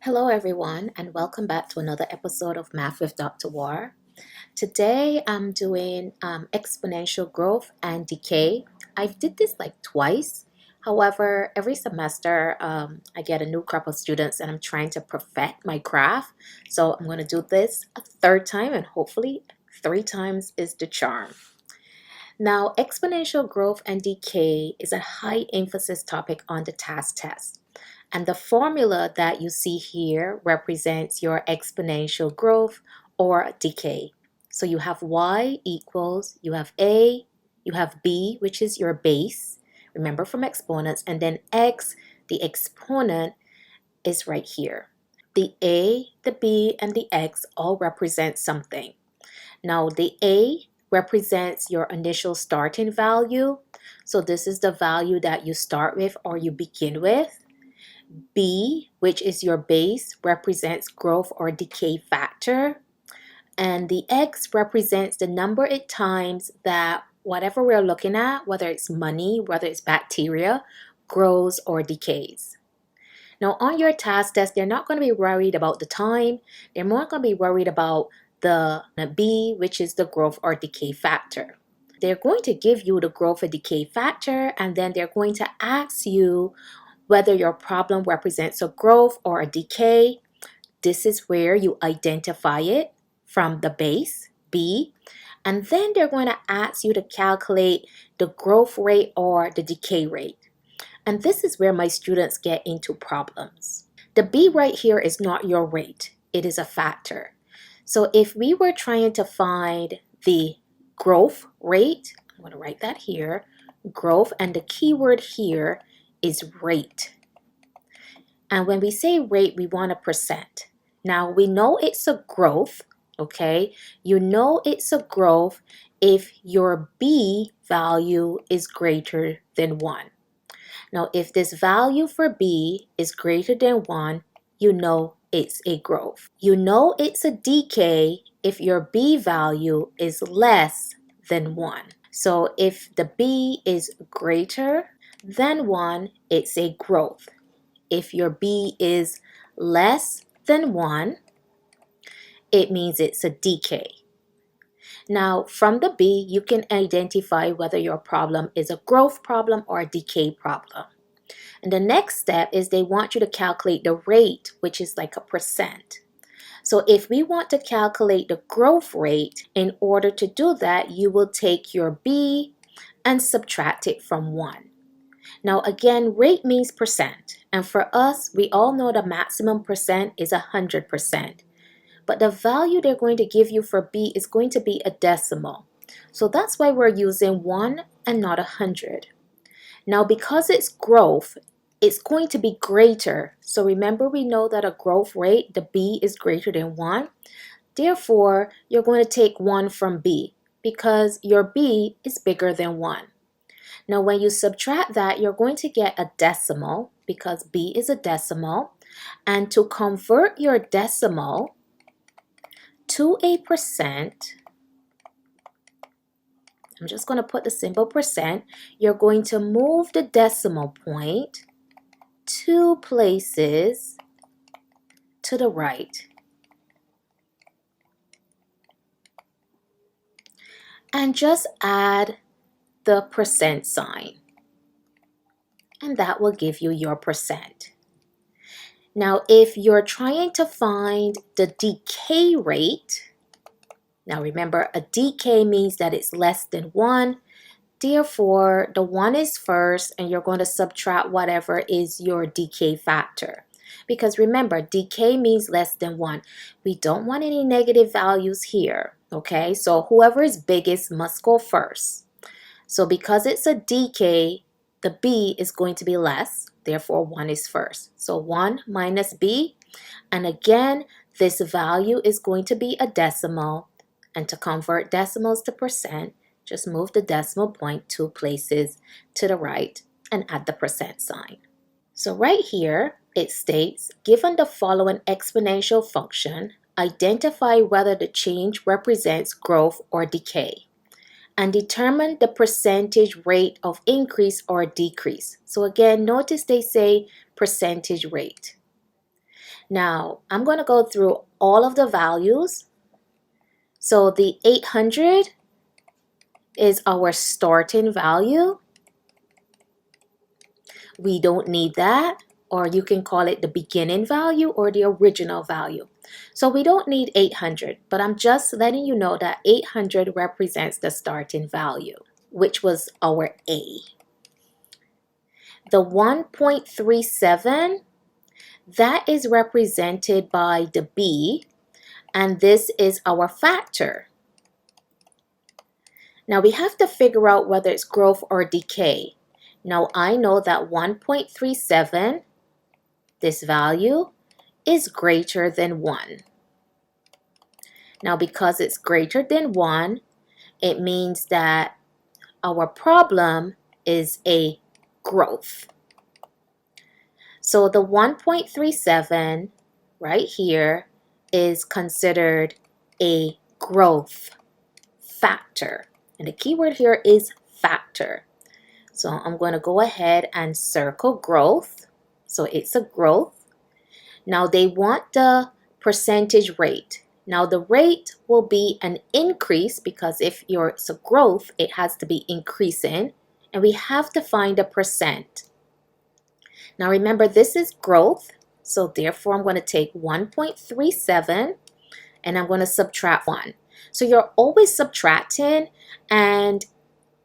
Hello, everyone, and welcome back to another episode of Math with Dr. War. Today, I'm doing exponential growth and decay. I did this like twice. However, every semester, I get a new crop of students and I'm trying to perfect my craft. So I'm going to do this a third time, and hopefully, three times is the charm. Now, exponential growth and decay is a high emphasis topic on the TASC test. And the formula that you see here represents your exponential growth or decay. So you have y equals, you have a, you have b, which is your base, remember from exponents, and then x, the exponent, is right here. The a, the b, and the x all represent something. Now the a represents your initial starting value. So this is the value that you start with or you begin with. B, which is your base, represents growth or decay factor. And the X represents the number of times that whatever we're looking at, whether it's money, whether it's bacteria, grows or decays. Now on your TASC test, they're not going to be worried about the time. They're more going to be worried about the B, which is the growth or decay factor. They're going to give you the growth or decay factor, and then they're going to ask you whether your problem represents a growth or a decay. This is where you identify it from the base, B, and then they're going to ask you to calculate the growth rate or the decay rate. And this is where my students get into problems. The B right here is not your rate, it is a factor. So if we were trying to find the growth rate, I'm going to write that here, growth, and the keyword here is rate. And when we say rate, we want a percent. Now we know it's a growth, okay? You know it's a growth if your B value is greater than 1. Now if this value for B is greater than 1, you know it's a growth. You know it's a decay if your B value is less than 1. So if the B is greater than 1, it's a growth. If your B is less than 1, it means it's a decay. Now, from the B, you can identify whether your problem is a growth problem or a decay problem. And the next step is they want you to calculate the rate, which is like a percent. So if we want to calculate the growth rate, in order to do that, you will take your B and subtract it from 1. Now again, rate means percent. And for us, we all know the maximum percent is 100%. But the value they're going to give you for B is going to be a decimal. So that's why we're using 1 and not 100. Now because it's growth, it's going to be greater. So remember, we know that a growth rate, the B is greater than 1. Therefore, you're going to take 1 from B because your B is bigger than 1. Now when you subtract that, you're going to get a decimal because B is a decimal. And to convert your decimal to a percent, I'm just going to put the symbol percent, you're going to move the decimal point 2 places to the right. And just add the percent sign. And that will give you your percent. Now, if you're trying to find the decay rate, now remember, a decay means that it's less than 1. Therefore, the 1 is first, and you're going to subtract whatever is your decay factor. Because remember, decay means less than 1. We don't want any negative values here, okay? So whoever is biggest must go first. So because it's a decay, the B is going to be less. Therefore, 1 is first. So 1 minus B. And again, this value is going to be a decimal. And to convert decimals to percent, just move the decimal point 2 places to the right and add the percent sign. So right here, it states, given the following exponential function, identify whether the change represents growth or decay, and determine the percentage rate of increase or decrease. So again, notice they say percentage rate. Now, I'm going to go through all of the values. So the 800 is our starting value. We don't need that, or you can call it the beginning value or the original value. So we don't need 800, but I'm just letting you know that 800 represents the starting value, which was our A. The 1.37, that is represented by the B, and this is our factor. Now we have to figure out whether it's growth or decay. Now I know that 1.37, this value, is greater than 1. Now because it's greater than 1, it means that our problem is a growth. So the 1.37 right here is considered a growth factor. And the key word here is factor. So I'm going to go ahead and circle growth. So it's a growth. Now they want the percentage rate. Now the rate will be an increase because if it's a growth, it has to be increasing. And we have to find a percent. Now remember, this is growth. So therefore, I'm going to take 1.37 and I'm going to subtract 1. So you're always subtracting, and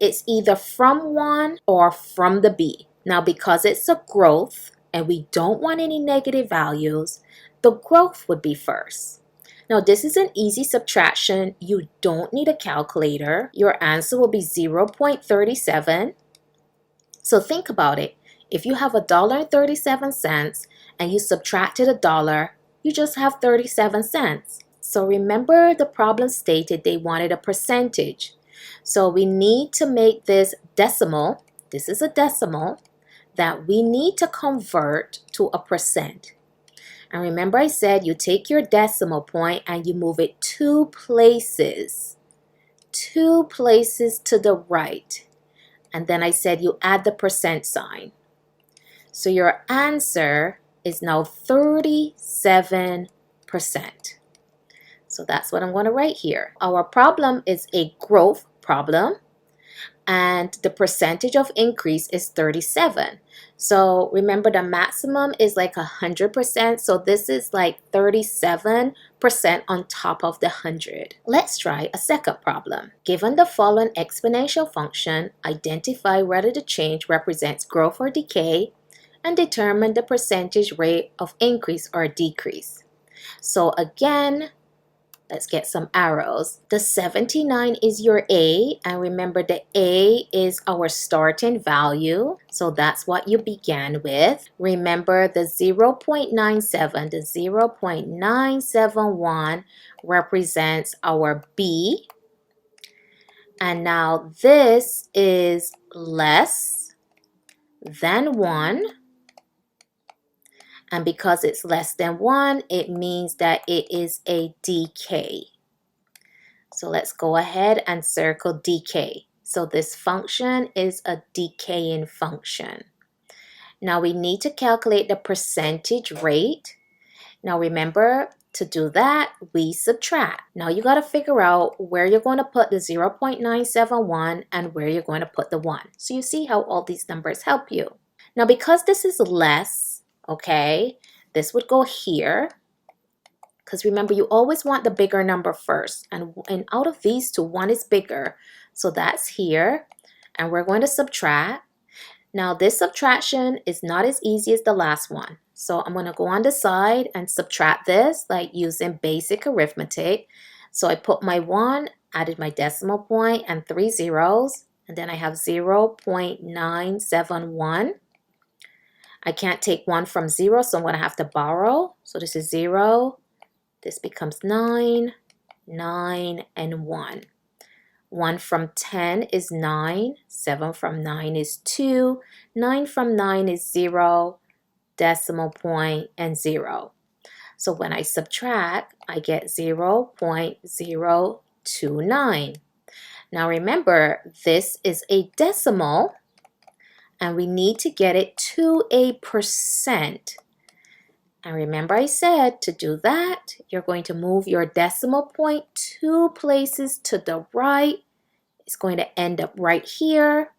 it's either from 1 or from the B. Now because it's a growth and we don't want any negative values, the growth would be first. Now this is an easy subtraction. You don't need a calculator. Your answer will be 0.37. So think about it. If you have $1.37 and you subtracted $1, you just have 37 cents. So remember, the problem stated they wanted a percentage. So we need to make this decimal. This is a decimal that we need to convert to a percent. And remember, I said you take your decimal point and you move it 2 places. 2 places to the right. And then I said you add the percent sign. So your answer is now 37%. So that's what I'm going to write here. Our problem is a growth problem, and the percentage of increase is 37. So remember, the maximum is like 100%. So this is like 37% on top of the 100. Let's try a second problem. Given the following exponential function, identify whether the change represents growth or decay, and determine the percentage rate of increase or decrease. So again, let's get some arrows. The 79 is your A, and remember the A is our starting value. So that's what you began with. Remember the 0.97, the 0.971 represents our B. And now this is less than 1. And because it's less than 1, it means that it is a decay. So let's go ahead and circle decay. So this function is a decaying function. Now we need to calculate the percentage rate. Now remember, to do that, we subtract. Now you got to figure out where you're going to put the 0.971 and where you're going to put the 1. So you see how all these numbers help you. Now because this is less, okay, this would go here, because remember, you always want the bigger number first, and out of these two, 1 is bigger, so that's here, and we're going to subtract. Now this subtraction is not as easy as the last one, so I'm going to go on the side and subtract this like using basic arithmetic. So I put my 1, added my decimal point and 3 zeros, and then I have 0.971. I can't take 1 from 0, so I'm going to have to borrow. So this is 0. This becomes 9, 9, and 1. 1 from 10 is 9. 7 from 9 is 2. 9 from 9 is 0. Decimal point and 0. So when I subtract, I get 0.029. Now remember, this is a decimal, and we need to get it to a percent. And remember I said to do that, you're going to move your decimal point 2 places to the right. It's going to end up right here.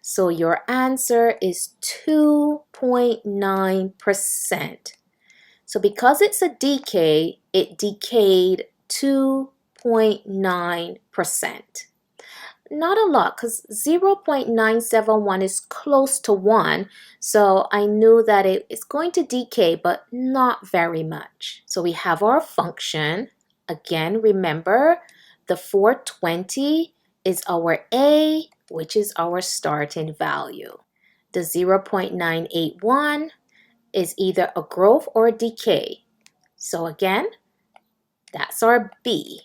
So your answer is 2.9%. So because it's a decay, it decayed 2.9%. Not a lot, because 0.971 is close to 1. So I knew that it's going to decay, but not very much. So we have our function. Again, remember, the 420 is our A, which is our starting value. The 0.981 is either a growth or a decay. So again, that's our B.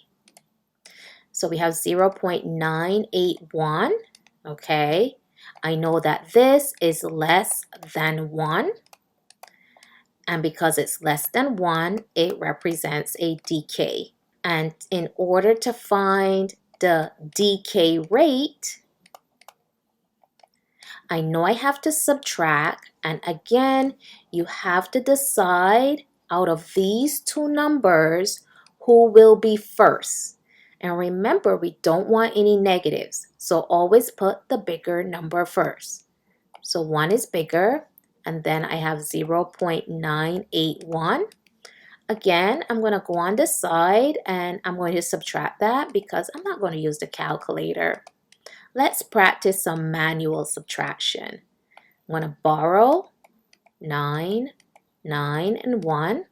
So we have 0.981, okay? I know that this is less than 1. And because it's less than 1, it represents a decay. And in order to find the decay rate, I know I have to subtract. And again, you have to decide out of these two numbers who will be first. And remember, we don't want any negatives. So always put the bigger number first. So 1 is bigger. And then I have 0.981. Again, I'm going to go on the side and I'm going to subtract that because I'm not going to use the calculator. Let's practice some manual subtraction. I'm going to borrow 9, 9, and 1.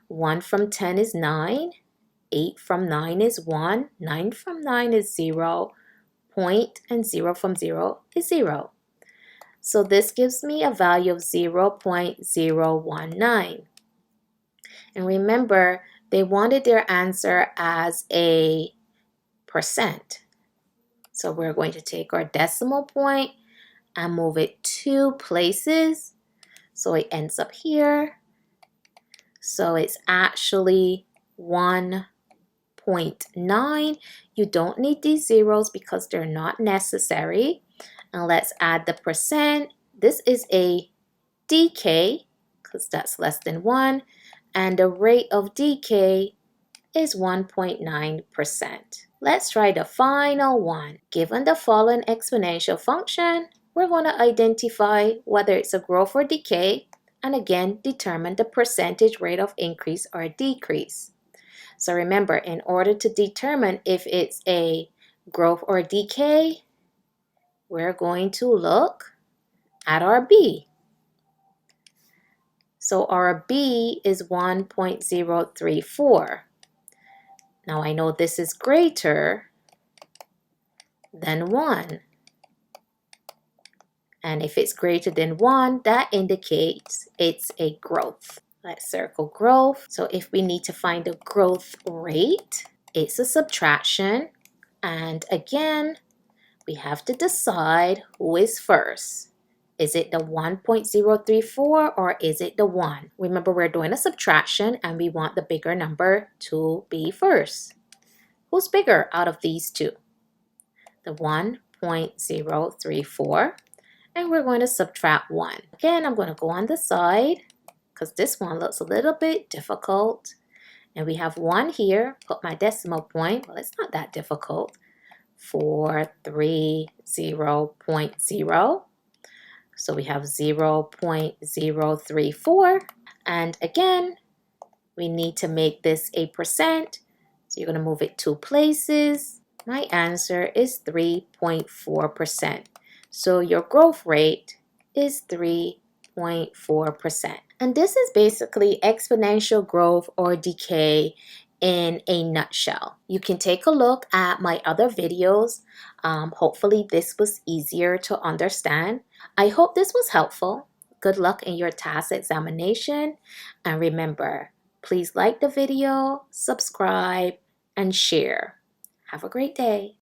1 from 10 is 9. 8 from 9 is 1. 9 from 9 is 0. Point and 0 from 0 is 0. So this gives me a value of 0.019. And remember, they wanted their answer as a percent. So we're going to take our decimal point and move it 2 places. So it ends up here. So it's actually 1.9. You don't need these zeros because they're not necessary. And let's add the percent. This is a decay because that's less than 1. And the rate of decay is 1.9%. Let's try the final one. Given the following exponential function, we're going to identify whether it's a growth or decay, and again, determine the percentage rate of increase or decrease. So remember, in order to determine if it's a growth or decay, we're going to look at our B. So our B is 1.034. Now I know this is greater than 1. And if it's greater than 1, that indicates it's a growth. Let's circle growth. So if we need to find a growth rate, it's a subtraction. And again, we have to decide who is first. Is it the 1.034 or is it the 1? Remember, we're doing a subtraction and we want the bigger number to be first. Who's bigger out of these two? The 1.034. And we're going to subtract 1. Again, I'm going to go on the side because this one looks a little bit difficult. And we have 1 here. Put my decimal point. Well, it's not that difficult. 430.0. So we have 0.034. And again, we need to make this a percent. So you're going to move it 2 places. My answer is 3.4%. So your growth rate is 3.4%. And this is basically exponential growth or decay in a nutshell. You can take a look at my other videos. Hopefully this was easier to understand. I hope this was helpful. Good luck in your TASC examination. And remember, please like the video, subscribe, and share. Have a great day.